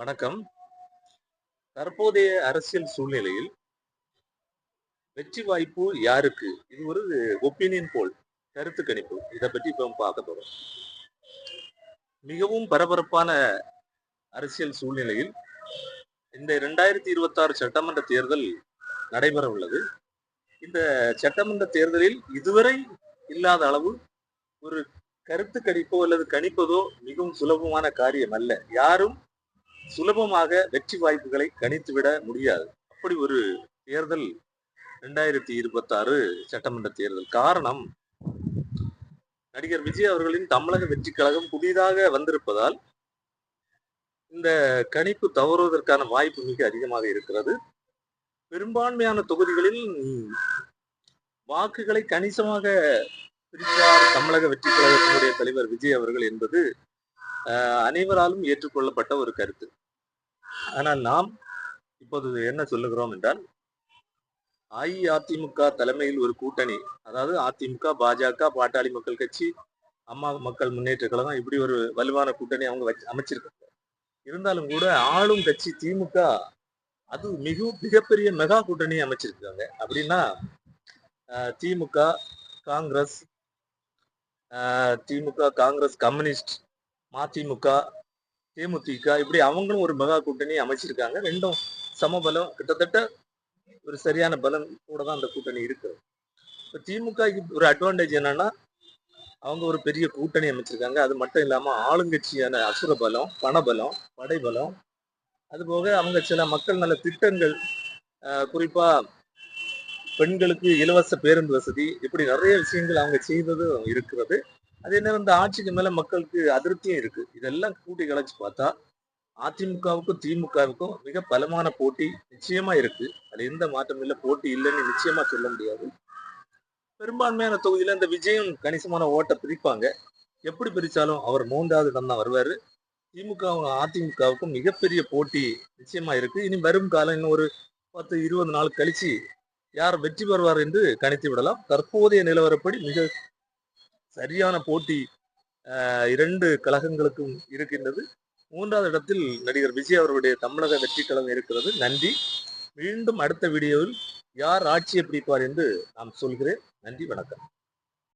வணக்கம். தற்போதைய அரசியல் சூழ்நிலையில் வெற்றி வாய்ப்பு யாருக்கு? இது ஒரு ஒப்பீனியன் போல், கருத்து கணிப்பு. இத பத்தி இப்ப பார்க்க போறோம். மிகவும் பரபரப்பான அரசியல் சூழ்நிலையில் இந்த 2026 சட்டமன்ற தேர்தல் நடைபெற உள்ளது. இந்த சட்டமன்ற தேர்தலில் இதுவரை இல்லாத அளவு ஒரு கருத்து கணிப்போ அல்லது கணிப்பதோ மிகவும் சுலபமான காரியம் அல்ல. யாரும் சுலபமாக வெற்றி வாய்ப்புகளை கணித்துவிட முடியாது. அப்படி ஒரு தேர்தல் 2026 சட்டமன்ற தேர்தல். காரணம், நடிகர் விஜய் அவர்களின் தமிழக வெற்றி கழகம் புதிதாக வந்திருப்பதால் இந்த கணிப்பு தவறுவதற்கான வாய்ப்பு மிக அதிகமாக இருக்கிறது. பெரும்பான்மையான தொகுதிகளில் வாக்குகளை கணிசமாக பிரிப்பார் தமிழக வெற்றி கழகத்தினுடைய தலைவர் விஜய் அவர்கள் என்பது அனைவராலும் ஏற்றுக்கொள்ளப்பட்ட ஒரு கருத்து. ஆனால் நாம் இப்போது என்ன சொல்லுகிறோம் என்றால், அஇஅதிமுக தலைமையில் ஒரு கூட்டணி, அதாவது அதிமுக, பாஜக, பாட்டாளி மக்கள் கட்சி, அம்மா மக்கள் முன்னேற்ற கழகம், இப்படி ஒரு வலுவான கூட்டணி அவங்க அமைச்சிருக்காங்க. இருந்தாலும் கூட ஆளும் கட்சி திமுக அது மிகப்பெரிய மெகா கூட்டணி அமைச்சிருக்காங்க. அப்படின்னா திமுக, காங்கிரஸ், கம்யூனிஸ்ட், மதிமுக, தேமுதிக, இப்படி அவங்களும் ஒரு மெகா கூட்டணி அமைச்சிருக்காங்க. ரெண்டும் சமபலம், கிட்டத்தட்ட ஒரு சரியான பலம் கூட தான் அந்த கூட்டணி இருக்கு. இப்ப திமுக ஒரு அட்வான்டேஜ் என்னன்னா, அவங்க ஒரு பெரிய கூட்டணி அமைச்சிருக்காங்க. அது மட்டும் இல்லாம ஆளுங்கட்சியான அசுர பலம், பணபலம், படைபலம், அதுபோக அவங்க சில மக்கள் நல திட்டங்கள், குறிப்பா பெண்களுக்கு இலவச பேருந்து வசதி, இப்படி நிறைய விஷயங்கள் அவங்க செய்ததும் இருக்கிறது. அதே நேரம் இந்த ஆட்சிக்கு மேல மக்களுக்கு அதிருப்தியும் இருக்கு. இதெல்லாம் கூட்டி கலைச்சு பார்த்தா அதிமுகவுக்கும் திமுகவுக்கும் மிக பலமான போட்டி நிச்சயமா இருக்கு. அது எந்த மாற்றம் இல்லை, போட்டி இல்லைன்னு நிச்சயமா சொல்ல முடியாது. பெரும்பான்மையான தொகுதியில இந்த விஜயம் கணிசமான ஓட்டை பிரிப்பாங்க. எப்படி பிரிச்சாலும் அவர் 3வது இடம் தான் வருவாரு. திமுக அதிமுகவுக்கும் மிகப்பெரிய போட்டி நிச்சயமா இருக்கு. இனி வரும் காலம் இன்னும் ஒரு 10-20 நாள் கழிச்சு யார் வெற்றி பெறுவார் என்று கணித்து விடலாம். தற்போதைய நிலவரப்படி மிக சரியான போட்டி 2 கழகங்களுக்கும் இருக்கின்றது. 3வது இடத்தில் நடிகர் விஜய் அவர்களுடைய தமிழக வெற்றி கழகம் இருக்கிறது. நன்றி. மீண்டும் அடுத்த வீடியோவில் யார் ஆட்சியை பிடிப்பார் என்று நான் சொல்கிறேன். நன்றி, வணக்கம்.